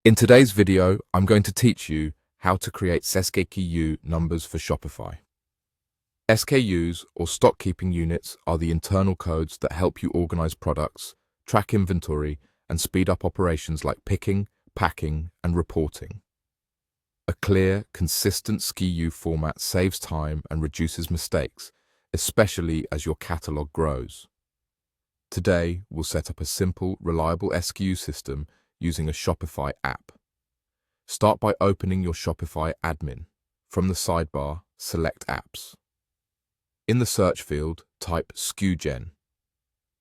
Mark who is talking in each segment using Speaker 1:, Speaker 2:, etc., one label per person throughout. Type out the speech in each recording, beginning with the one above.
Speaker 1: In today's video, I'm going to teach you how to create SKU numbers for Shopify. SKUs, or stock keeping units, are the internal codes that help you organize products, track inventory, and speed up operations like picking, packing, and reporting. A clear, consistent SKU format saves time and reduces mistakes, especially as your catalog grows. Today, we'll set up a simple, reliable SKU system using a Shopify app. Start by opening your Shopify admin. From the sidebar, select Apps. In the search field, type SKUGen.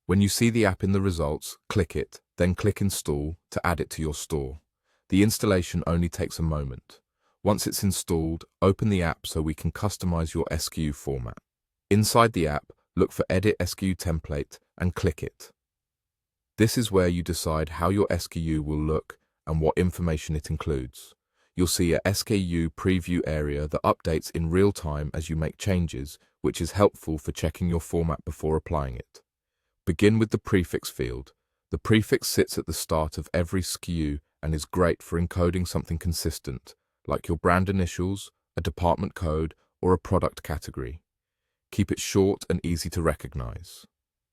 Speaker 1: When you see the app in the results, click it, then click Install to add it to your store. The installation only takes a moment. Once it's installed, open the app so we can customize your SKU format. Inside the app, look for Edit SKU Template and click it. This is where you decide how your SKU will look and what information it includes. You'll see a SKU preview area that updates in real time as you make changes, which is helpful for checking your format before applying it. Begin with the prefix field. The prefix sits at the start of every SKU and is great for encoding something consistent, like your brand initials, a department code, or a product category. Keep it short and easy to recognize.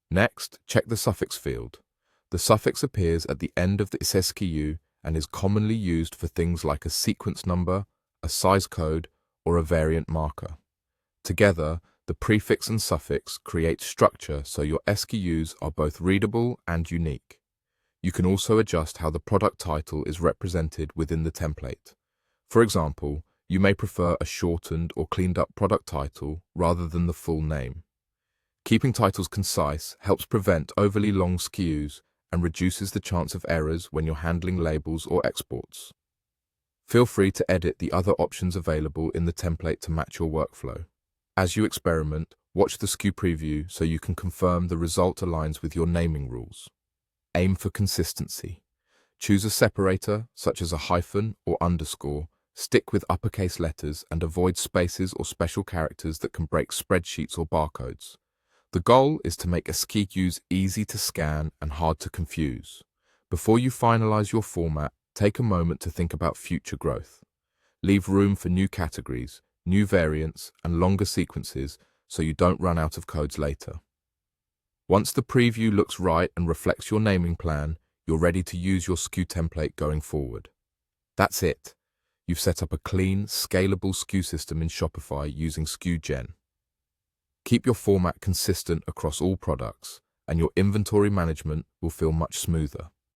Speaker 1: Next, check the suffix field. The suffix appears at the end of this SKU and is commonly used for things like a sequence number, a size code, or a variant marker. Together, the prefix and suffix create structure so your SKUs are both readable and unique. You can also adjust how the product title is represented within the template. For example, you may prefer a shortened or cleaned up product title rather than the full name. Keeping titles concise helps prevent overly long SKUs and reduces the chance of errors when you're handling labels or exports. Feel free to edit the other options available in the template to match your workflow. As you experiment, watch the SKU preview so you can confirm the result aligns with your naming rules. Aim for consistency. Choose a separator, such as a hyphen or underscore, stick with uppercase letters, and avoid spaces or special characters that can break spreadsheets or barcodes. The goal is to make SKUs easy to scan and hard to confuse. Before you finalize your format, take a moment to think about future growth. Leave room for new categories, new variants, and longer sequences so you don't run out of codes later. Once the preview looks right and reflects your naming plan, you're ready to use your SKU template going forward. That's it. You've set up a clean, scalable SKU system in Shopify using SKUGen. Keep your format consistent across all products, and your inventory management will feel much smoother.